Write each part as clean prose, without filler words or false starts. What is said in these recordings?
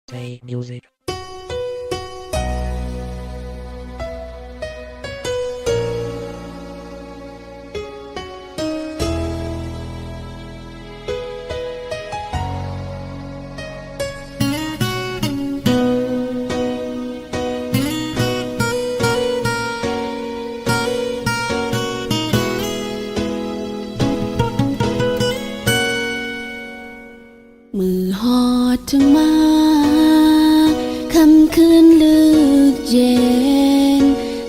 Play music. มือหอดถึงมาคำคืนลึกเย็น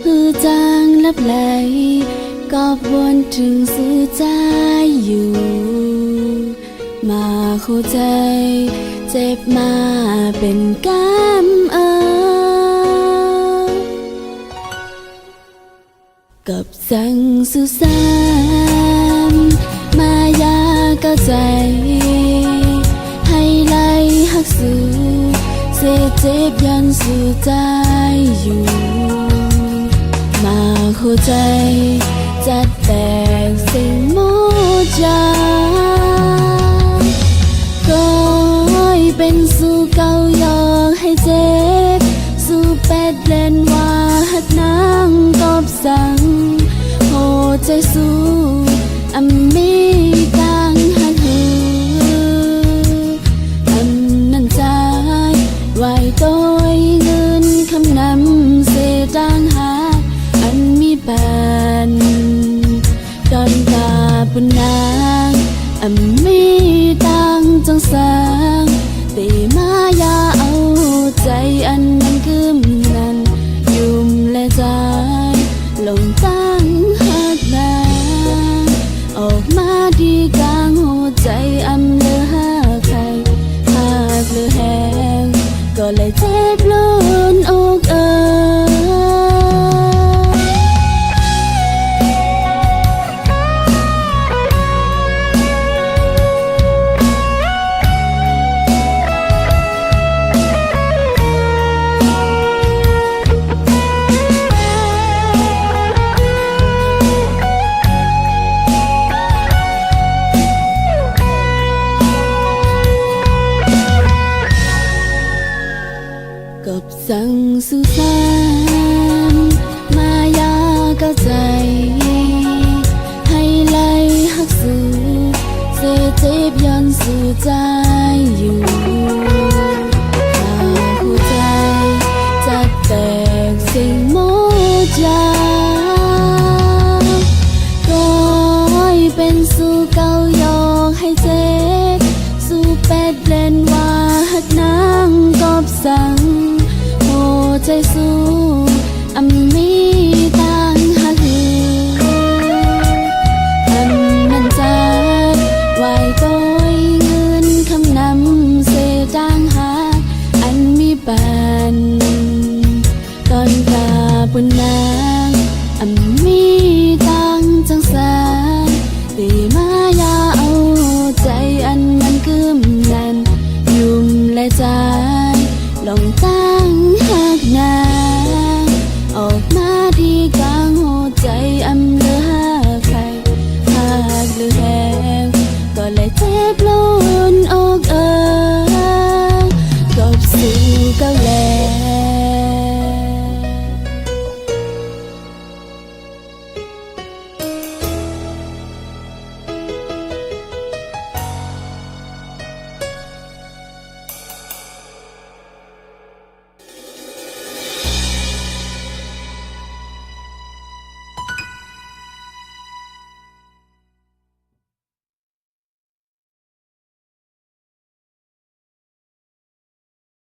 หือจางลับไหลก็วนถึงสู่ใจอยู่ มาเข้าใจเจ็บมาเป็นกำกับสั่งสู่สามมายาก็ใจให้ไล่หักสู่เสียเจ็บยันสู่ใจอยู่ มาเข้าใจจัดแตกสิ่งโมจาก็เป็นสู่เก่ายอกให้เจ็บสู่เป็ดเล่นว่าหักนางกอบสั่งโหใจสู่อำมีกลางหักหือนั่นใจไหวต้อยเงินคำนำเสียจางหาอันมีปานดอนตาปุนนางอันมีตังจังสางตีมายาเอาใจอันนั้นคืมนั้นยุ่มและใจลงตั้งหักนางออกมาดีกลางหัวใจอำเลือหาใครหากเลือแห้งก็เลยเจ็บล้นอกกับสั่งสู่สามมายาก็ใจให้ไล่หักสู่เสียเจ็บย้อนสู่ใจอยู่มาหัวใจจัดแตกสิ่งโมจาก็เป็นสู่เก่ายอกให้เจ็บสู่เป็ดเล่นว่าหักนางกอบสั่งใจสู้อำมีตังหักหือนั่นใจไหวต้อยเงินคำนำเสียจางหาอันมีปานตอนตาปุนนางอำมีตังจังสางตีมายาเอาใจอันนั้นคืมนั้นยุ่มและใจลงตา